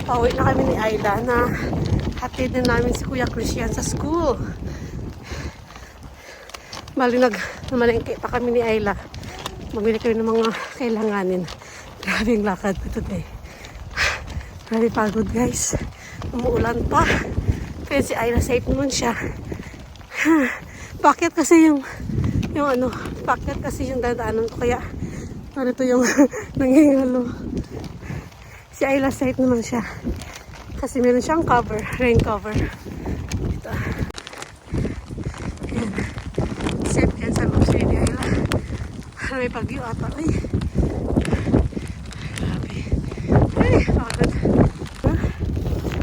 Pauwi na kami ni Ayla na hatid din namin si Kuya Christian sa school. Bali nagmalengke pa kami ni Ayla. Mamili kami ng mga kailanganin. Grabe yung lakad ko today. Grabe pagod guys. Umuulan pa. Kaya si Ayla safe naman siya. Bakit kasi yung bakit kasi yung dadaanan ko kaya narito yung nangyayalo. Si Ayla safe naman siya. Kasi meron siyang cover, rain cover. Ito. Ayan. Safe yan sa loob siya ni Ayla. May pagyo ata. Ay. Grabe. Ay, pagod. Huh?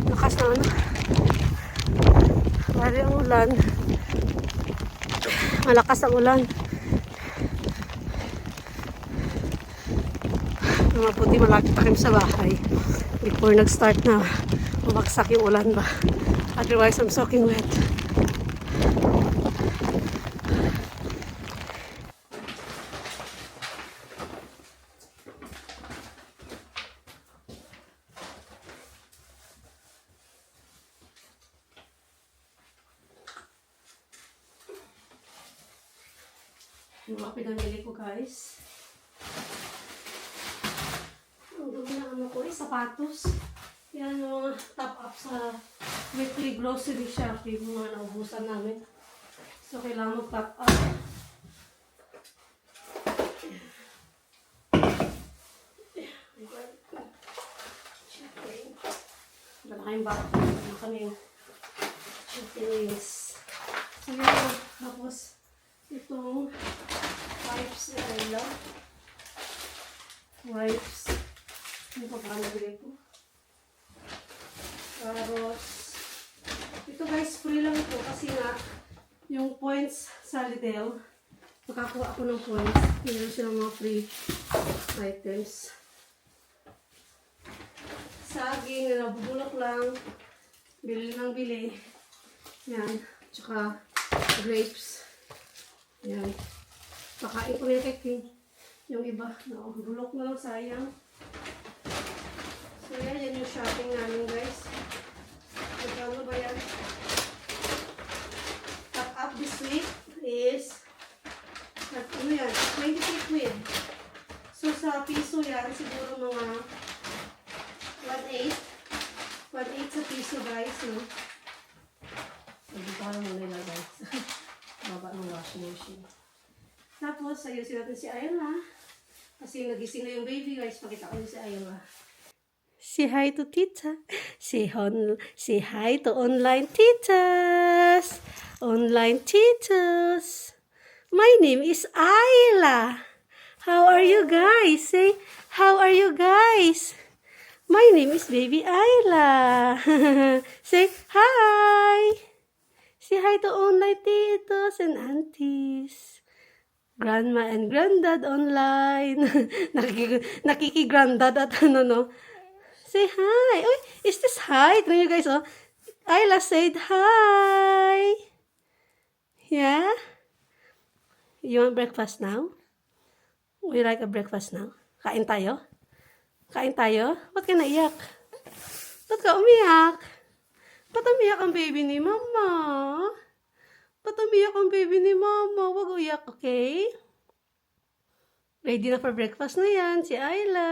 Lakas na ano. Bali ang ulan. Malakas ang ulan. Mabuti malapit pa kami sa bahay before nag-start na bumagsak yung ulan ba. Otherwise, I'm soaking wet. Yung mga pinamili ko guys. Ang dumi na ano ko sapatos. Yan yung mga top up sa weekly grocery shopping. Yung mga naubusan namin. So kailangan mag-top up. Dala kayong bata. Dala kaming chickens. So yun. Tapos itong wipes na Ayla. Wipes. Yung pagkalagay ko. Carrots. Ito guys, free lang ito kasi nga yung points sa Lidl. Makakuha ako ng points. Meron silang mga free items. Saging na nabubulok lang. Bili ng bili. Yan. Tsaka grapes. Yan. Pakain ko rin kay yung iba. No, bulok na lang sayang. So yan yung shopping namin guys. Magkano ba yan? Top up this week is ano yan? 23 quid. So sa piso yan siguro mga 1.8. 1.8 sa piso guys. No? Hindi pa lang muna nila guys. Baba ng washing machine. Tapos ayusin natin si Ayla. Kasi nagising na yung baby guys. Pakita ko si Ayla. Say hi to Tita. Say hi to online titas. Online titas. My name is Ayla. How are you guys? Say, how are you guys? My name is Baby Ayla. Say hi. Say hi to online titos and aunties. Grandma and granddad online. Nakiki-granddad at ano no. Say hi. Uy, is this hi? Tignan nyo guys, oh. Ayla said hi. Yeah? You want breakfast now? Would you like a breakfast now? Kain tayo? Kain tayo? Ba't ka naiyak? Ba't ka umiyak? Ba't umiyak ang baby ni Mama? Ba't umiyak ang baby ni Mama? Huwag uyak, okay? Ready na for breakfast na yan, si Ayla.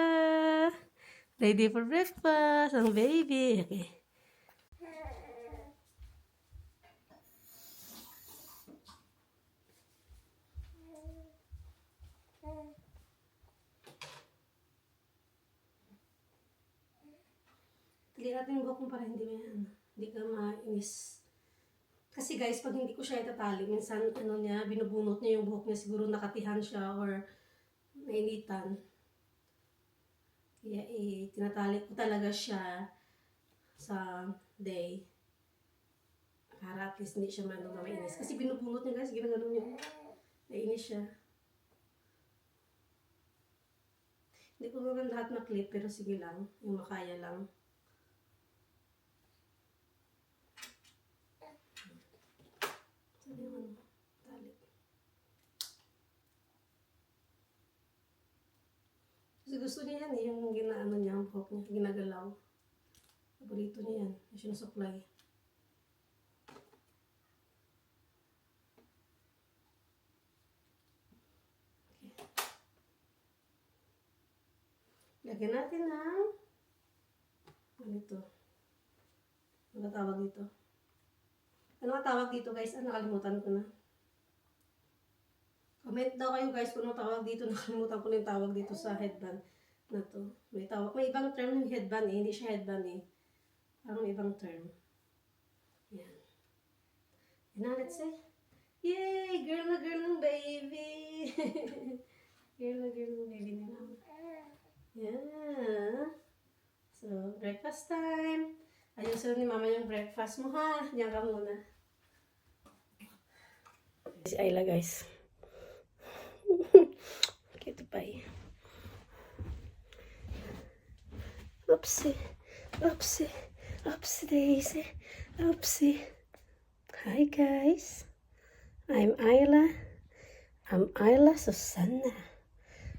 Ready for breakfast, ang baby. Okay. Tili natin yung buhok mo para hindi ka mainis. Kasi guys, pag hindi ko siya itatali, minsan binubunot niya yung buhok niya, siguro nakatihan siya or nainitan. Kaya tinatali ko talaga siya sa day. Para at least hindi siya mainis. Kasi binubunot niya guys, ginagano niya. Nainis siya. Hindi ko naman lahat na-clip, pero sige lang. Yung makaya lang. Tali. Kasi gusto niya yan yung ginaano niya, ang buhok niya, ginagalaw. Paborito niya yan. Yung sinusupply. Lagyan natin ng ganito. Ano tawag dito? Ano nga tawag dito guys? Nakalimutan ko na. Comment daw kayo guys kung ano tawag dito. Nakalimutan ko na yung tawag dito sa headband na to. May tawag. May ibang term yung headband eh. Hindi siya headband eh. Parang may ibang term. Yan. Yan na, let's say. Yay! Girl na girl ng baby! Girl na girl ng baby nila. Yeah. So, breakfast time. Ayusin ni mama yung breakfast mo ha. Diyan ka muna. Si Ayla guys. Cute pa eh. Oopsie. Oopsie. Oopsie daisy. Oopsie. Hi guys. I'm Ayla. I'm Ayla Susana.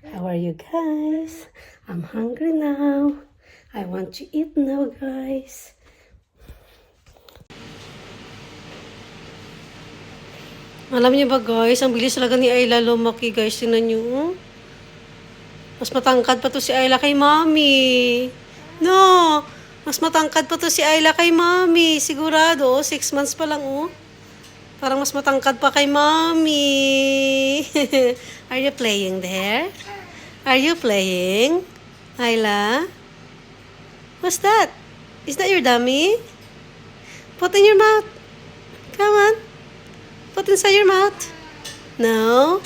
How are you guys? I'm hungry now. I want to eat now, guys. Alam niyo ba guys, ang bilis talaga ni Ayla lumaki guys. Tingnan niyo. Mas matangkad pa to si Ayla kay Mommy. No! Mas matangkad pa to si Ayla kay Mommy. Sigurado, 6 months pa lang oh. Parang mas matangkad pa kay Mommy. Are you playing there? Are you playing? Ayla? What's that? Is that your dummy? Put in your mouth. Come on. Put inside your mouth. No?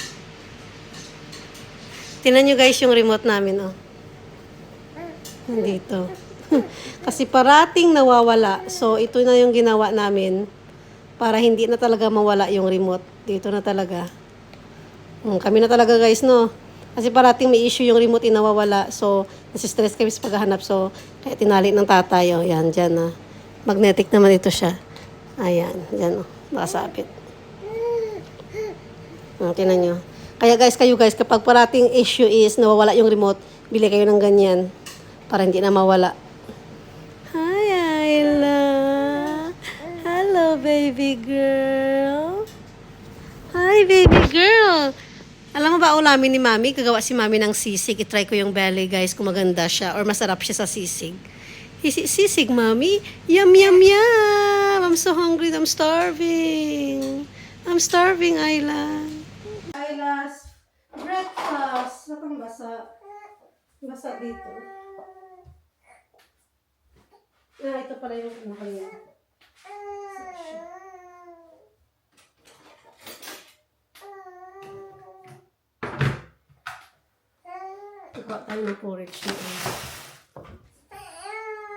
Tingnan nyo guys yung remote namin, oh. Nandito. Kasi parating nawawala. So, ito na yung ginawa namin para hindi na talaga mawala yung remote. Dito na talaga. Kami na talaga guys, no? Kasi parating may issue yung remote nawawala. So, nasistress kami sa paghahanap. So, kaya tinali ng tatay. Oh, yan, dyan na. Magnetic naman ito siya. Ayan, dyan oh. Nakasabit. Tinan nyo. Kaya guys, kayo guys, kapag parating issue is nawawala yung remote, bili kayo ng ganyan. Para hindi na mawala. Hi, Ayla. Hello, baby girl. Hi, baby girl. Alam mo ba, ulamin ni Mami, gagawa si Mami ng sisig. I-try ko yung belly, guys, kung maganda siya or masarap siya sa sisig. Sisig, Mami. Yum, yum, yum. I'm so hungry. I'm starving. I'm starving, Ayla. Ayla's breakfast. Bakang basa. Basa dito. Ito pala yung ano kanya. Ikaw tayo ng porridge na.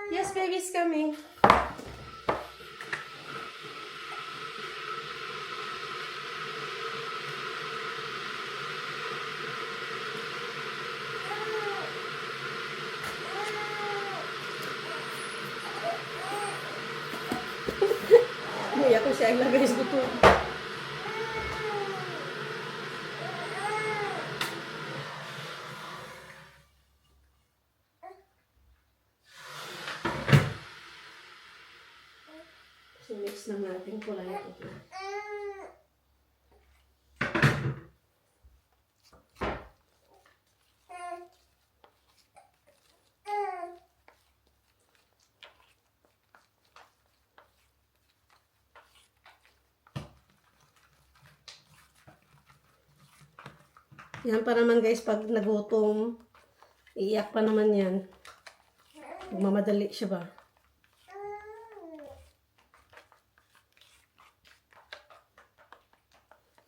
Yes, baby's coming. Iyak ko siya ang guys gusto. So, mix lang natin kulay ito. Yan pa naman guys, pag nagutom, iiyak pa naman yan. Magmamadali siya ba?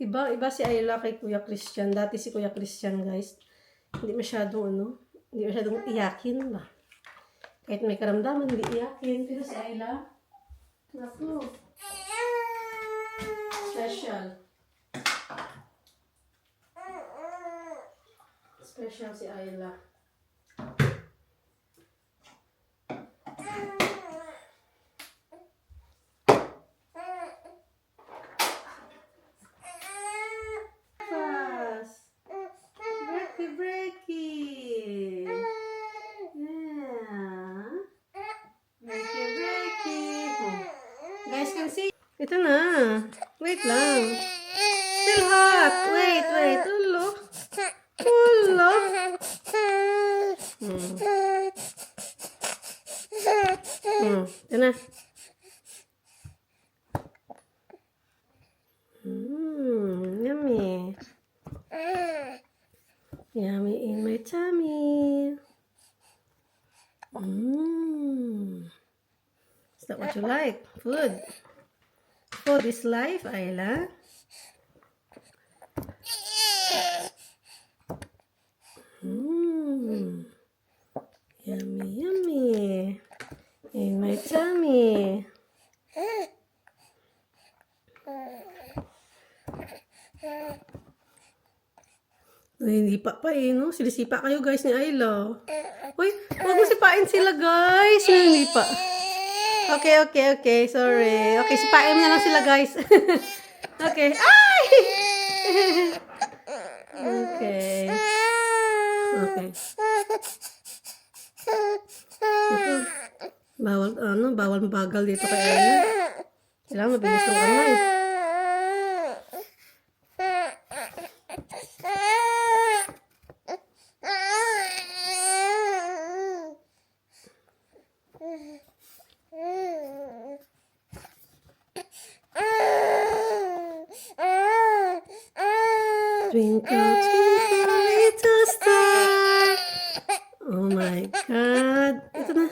Iba si Ayla kay Kuya Christian. Dati si Kuya Christian guys, hindi masyadong iyakin ba? Kahit may karamdaman, hindi iyakin. Pero si Ayla, naku, special. Special si Ayla. Fast. Breaky. Yeah. Breaky. Ito na. Wait lang. Still hot. Wait. Ulo. Ito na. Yummy. Yummy in my tummy. Is that what you like? Food. Food is life, Ayla. Yummy, yummy. In my tummy. Ay, hindi pa no? Sinisipa kayo guys ni Ayla. Uy, huwag mo sipain sila guys. Hindi pa. Okay. Sorry. Okay, sipain mo na lang sila guys. Okay. Ay! Okay. Bawal mabagal dito kay Ayla. Kailangan mabilis ng kamay. Twinkle, twinkle, little star. Oh my God. Ito na.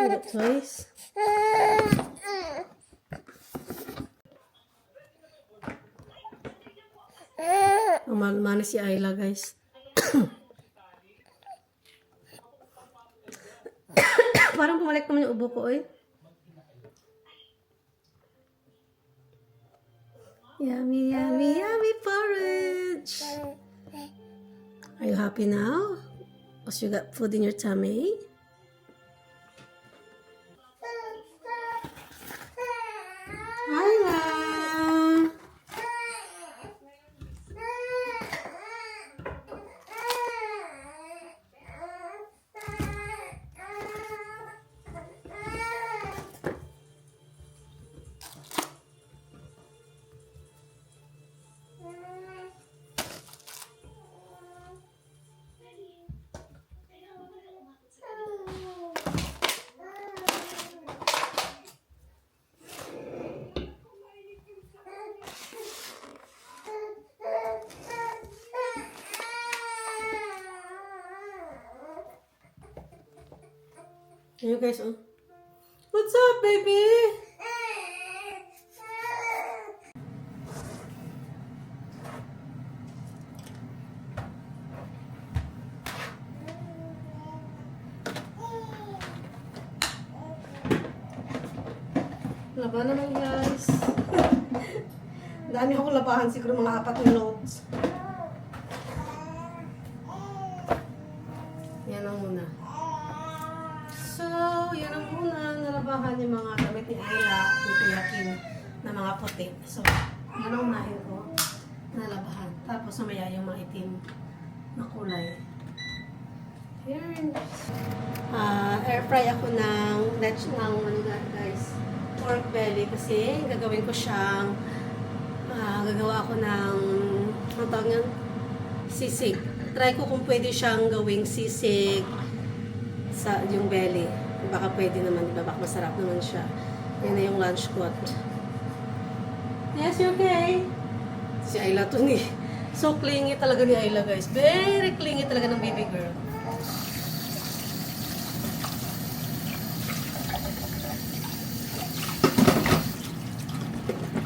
Got toys. Manis si Ayla guys. Parang pumalik naman yung ubo ko eh. Yummy, yummy, yummy porridge. Are you happy now? Because you got food in your tummy? Ayla. You guys, what's up, baby? Laban naman, guys. Dami akong labahan, siguro mga 4 na loads. Yan ang muna. So, yan ang muna nalabahan yung mga gamit ni Ayla, ni Kuya Kim, na mga puti. So, yan ang unahin ko, nalabahan. Tapos, mamaya yung mga itim na kulay. Here. Air fry ako ng guys, pork belly kasi gagawin ko siyang, gagawa ako ng, ano tawag yan? Sisig. Try ko kung pwede siyang gawing sisig sa yung belly. Baka pwede naman, diba? Baka masarap naman siya. Yan na yung lunch ko. Yes, you okay? Si Ayla to ni. So clingy talaga ni Ayla, guys. Very clingy talaga ng baby girl.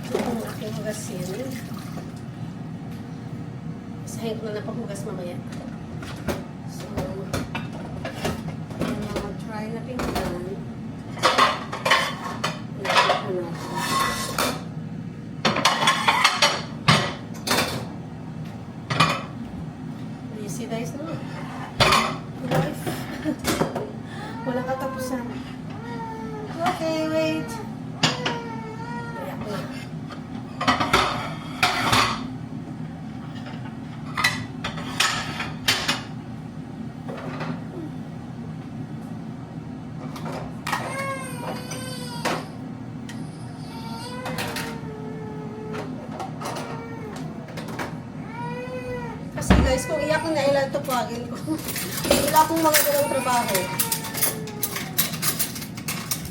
Ito ang aking hugasin. Isahin ko na paghugas mamaya. Na pinggan. You see guys, no? Life. Walang katapusan. Okay, wait. Ayak na. Kasi guys, kung iyak ko na ilan ito pagin ko. Wala akong magagalang trabaho.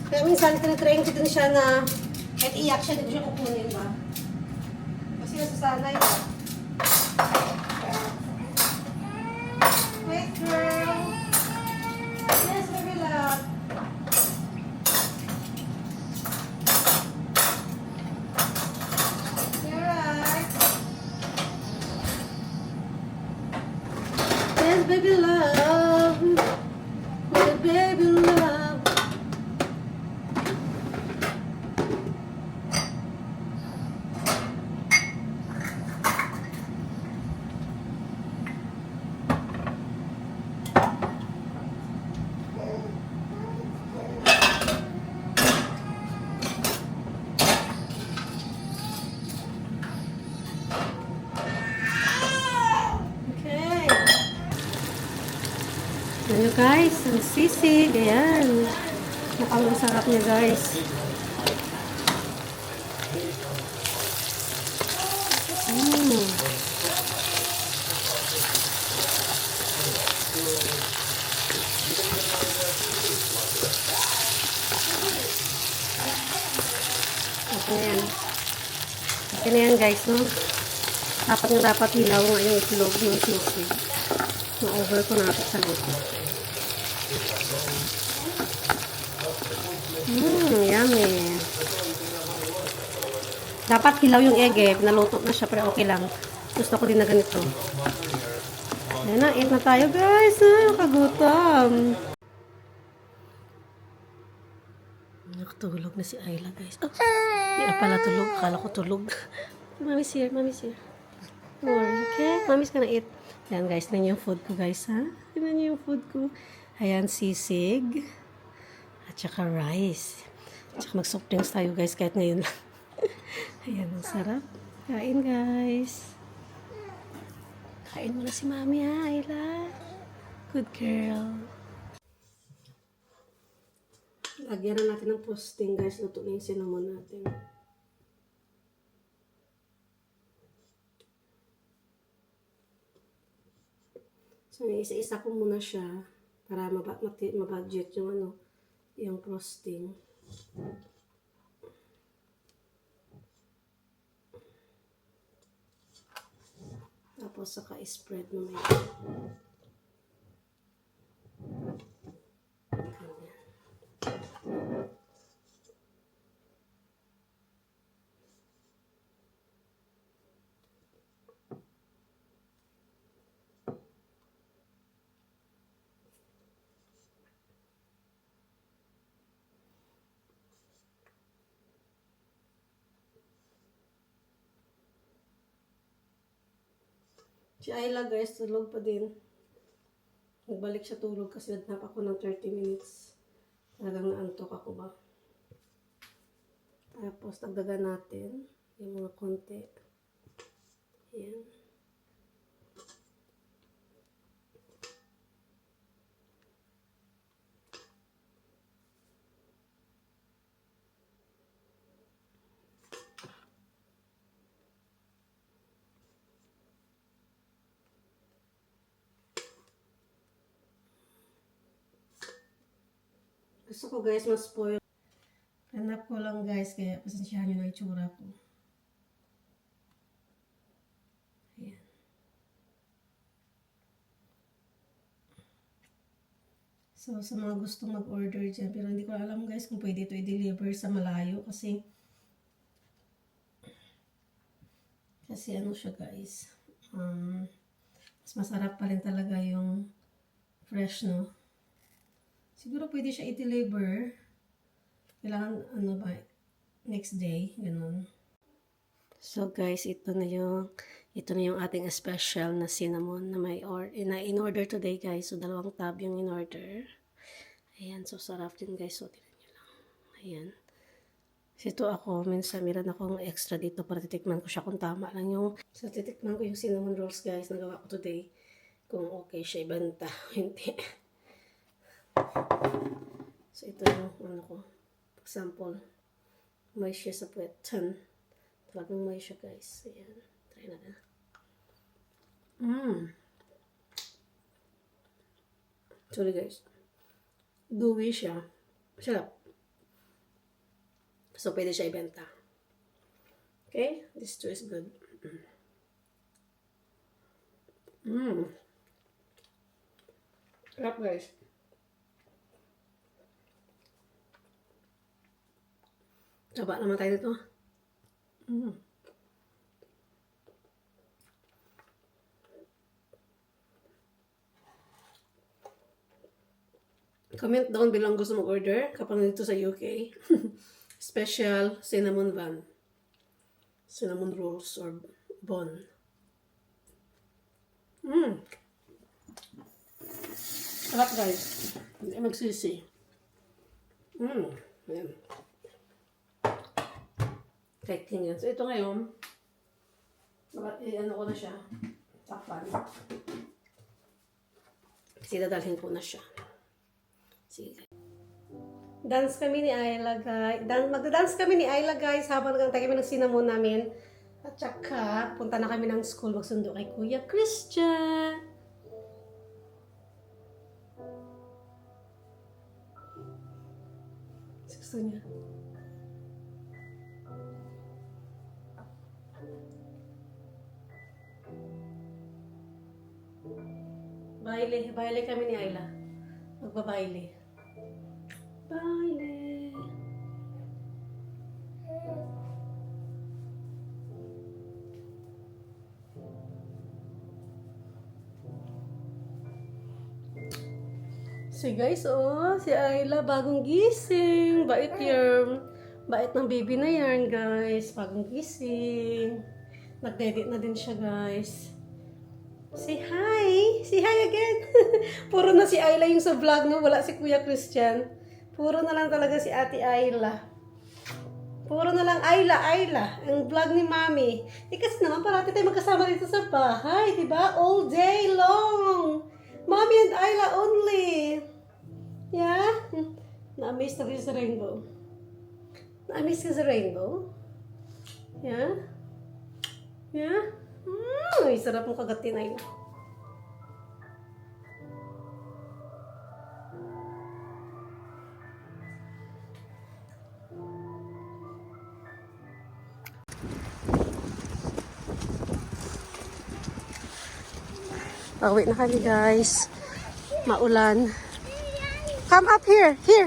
Kaya minsan, tinatrain ko din siya na kahit iyak siya, di ko siya kukunin ba? Kasi nasasanay ba? Wait, girl. Yes, baby love. You're right. Yes, baby love. My baby love. Okay. Ayo guys, ang sisig. Ayan. Mukhang masarap niya guys. Ayan. Okay na yan guys, no? Dapat hilaw nga yung itlog ng sisig. Ma-over ko na ito sa luto. Yummy. Dapat hilaw yung egg eh. Naluto na siya pero okay lang. Gusto ko din na ganito. Ayan na, eat na tayo guys. Nakagutom. Nakatulog na si Ayla guys. Oh, hindi pala tulog. Akala ko tulog. Mommy's here, mommy's here. More, okay? Mommy's gonna eat. Ayan guys, tignan niyo yung food ko guys ha. Tignan niyo yung food ko. Ayan, sisig. At saka rice. At saka mag-soft drinks tayo guys kahit ngayon lang. Ayan, ang sarap. Kain guys. Kain mo na si Mami ha, Ayla. Good girl. Lagyan na natin ng frosting guys. Luto na yung cinnamon natin. So, isa-isa ko muna siya para mabudget yung yung frosting. Tapos, saka spread mo na yun. Si Ayla guys, tulog pa din. Nagbalik siya tulog kasi nag-nap ako ng 30 minutes. Talagang naantok ako ba. Tapos, dagdagan natin yung mga konti. Ayan. Gusto ko guys, mas spoil. Hanap ko lang guys, kaya pasensyahan nyo na itsura ko. Ayan. So, sa mga gustong mag-order dyan, pero hindi ko alam guys kung pwede ito i-deliver sa malayo kasi ano siya guys, mas masarap pa rin talaga yung fresh, no? Siguro pwede siya i-deliver. Kailangan, ba, next day, ganun. So guys, ito na yung ating special na cinnamon na in order today guys. So, 2 tab yung in order. Ayan, so sarap din guys. So, tignan nyo lang. Ayan. So, ito ako, minsan meron akong extra dito para titikman ko siya kung tama lang yung, so titikman ko yung cinnamon rolls guys na gawa ko today. Kung okay siya ibanta, hindi. So, ito yung ano ko. Example. May siya sa puwet. Talagang may siya, guys. Ayan. Try natin. Sorry, guys. Gooey siya. Sarap. So, pwede siya ibenta. Okay? This too is good. Sarap, guys. Taba naman tayo dito. Comment down below gusto mag-order kapag nandito sa UK. Special cinnamon bun. Cinnamon rolls or bun. Sarap, guys. Hindi magsisi. Ayan. Kahit tingin. So, ito ngayon, ano ko na siya. Takpan. Kasi dadalhin ko na siya. Sige. Dance kami ni Ayla, guys. Magda-dance kami ni Ayla, guys, habang nagantay kami ng cinnamon namin. At saka, punta na kami ng school magsundo kay Kuya Christian. Gusto niya. Baile kami ni Ayla. Magbabaile. Baile. Si guys, si Ayla bagong gising. Bait ng baby na yan, guys. Bagong gising. Nag-edit na din siya, guys. Say hi! Say hi again! Puro na si Ayla yung sa vlog, no? Wala si Kuya Christian. Puro na lang talaga si Ate Ayla. Puro na lang Ayla. Ang vlog ni Mami. Kasi naman parati tayo magkasama dito sa bahay, diba? All day long! Mami and Ayla only. Yeah? Na-amaze na rin sa rainbow. Na-amaze ka sa rainbow? Yeah? Yeah? Ay, sarap mong kagatin, Ayla. Pauwi na kami, guys. Maulan. Come up here. Here.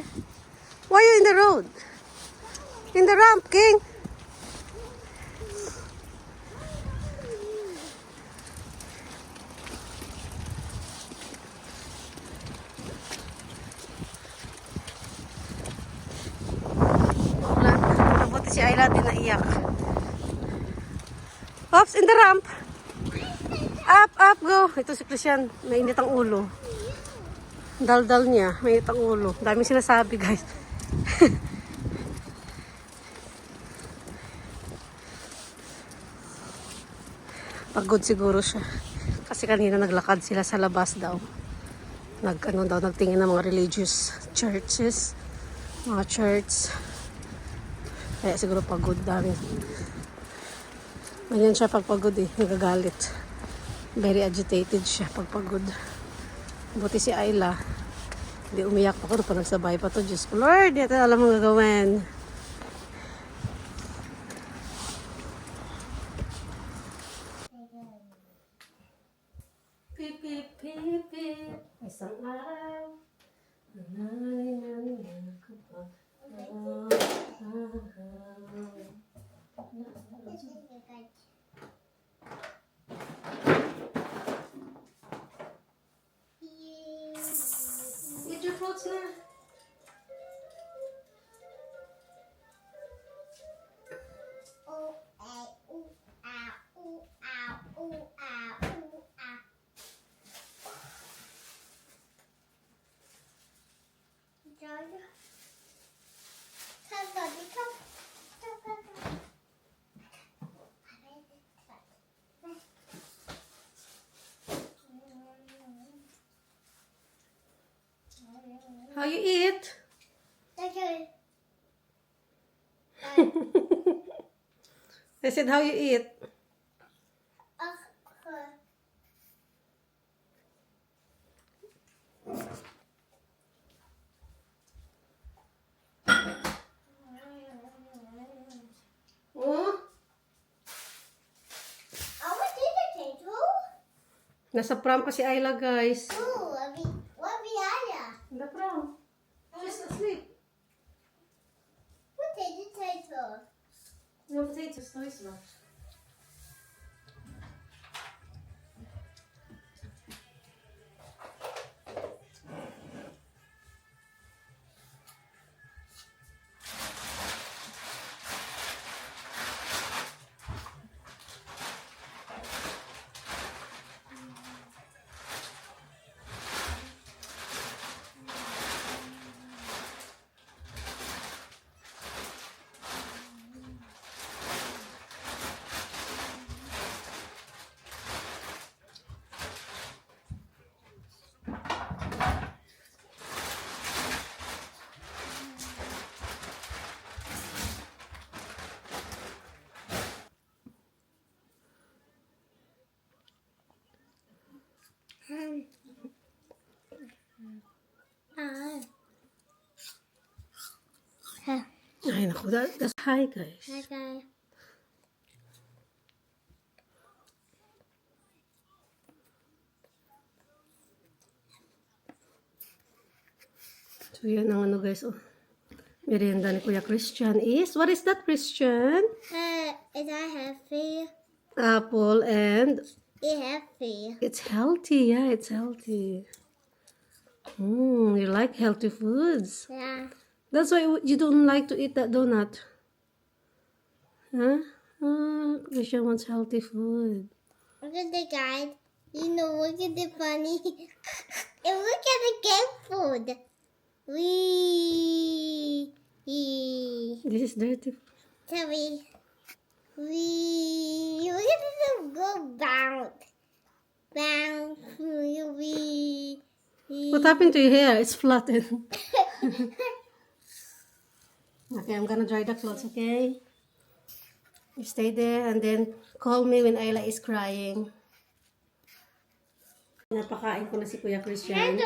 Why are you in the road? In the ramp, King. Maulan. Mabuti si Ayla din naiyak. Oops, in the ramp. Up, go. Ito si Christian. Mainit ang ulo. Dal-dal niya. Mainit ang ulo. Dami sinasabi, guys. Pagod siguro siya. Kasi kanina naglakad sila sa labas daw. Nagtingin ng mga religious churches. Mga church. Kaya siguro pagod dami. Ganyan siya pagpagod nagagalit. Very agitated siya pagpagod. Buti si Ayla. Hindi umiyak pa ko pag nagsabay pa to. Diyos ko, Lord, di natin alam ang gagawin. Pip, pip, pip, pip. Isang araw. Eat your fruits na. How you eat? I said, how you eat? Oh, nasa pram pa si Ayla, guys. In the pram. She's asleep. No potatoes, toys left. Ay, naku. That's hi, guys. Okay. So, yan ang ano, guys. Oh. Merienda ni Kuya Christian is, what is that, Christian? Is that healthy? Apple and It's healthy. it's healthy. Yeah, it's healthy. You like healthy foods. Yeah. That's why you don't like to eat that donut. Huh? Christian wants healthy food. Look at the guide. Look at the bunny. And look at the cat food. Wee. This is dirty. Tell me. Wee. Look at them go bounce. Bounce. Wee. What happened to your hair? It's flattened. Okay, I'm gonna dry the clothes, okay? You stay there and then call me when Ayla is crying. Napakain ko na si Kuya Christian.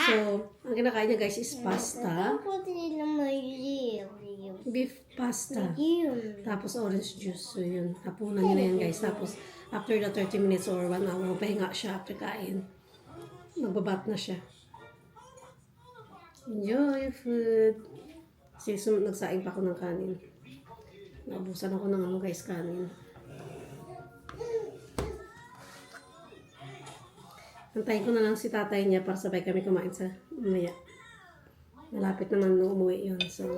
So, ang kinakain niya, guys, is pasta. Put it in my ear. Beef pasta. Tapos orange juice. So, yun. Hapunan niya na yan, guys. Tapos, after the 30 minutes or 1 hour, pahinga siya after kain. Magbabat na siya. Enjoy your food. Kasi nagsaing pa ako ng kanin. Naubusan ako ng ano, guys, kanin. Antayin ko na lang si tatay niya para sabay kami kumain sa mamaya. Malapit naman nung umuwi yun. So,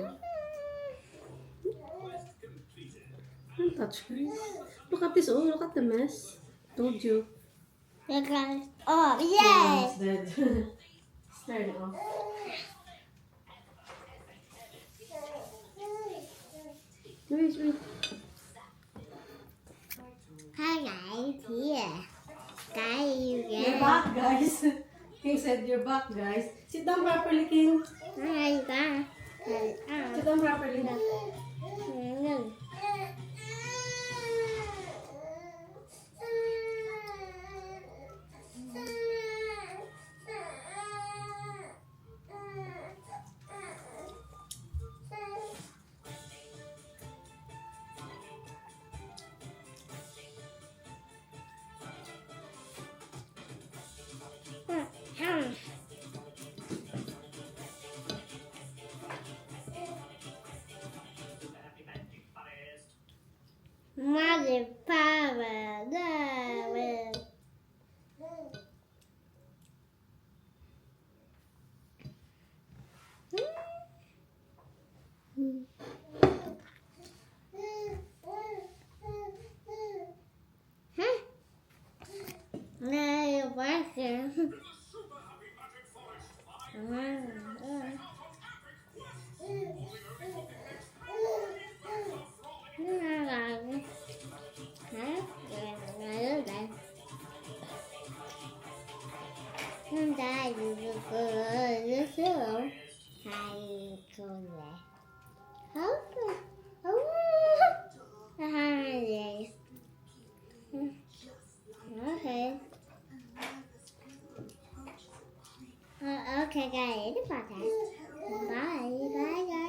don't touch, guys. Look at this. Oh, look at the mess. Told you. Oh, yes. It's dead. Turn it off. Wait. Hi guys, here. Guys, you You're get. back, guys. King said you're back, guys. Sit down properly, King. Hi guys. Sit down properly. Mother, power, love. No, you're working. Hãy subscribe cho kênh Ghiền Mì Gõ để không bỏ lỡ những video hấp dẫn. Okay, guys. Bye. Bye, guys.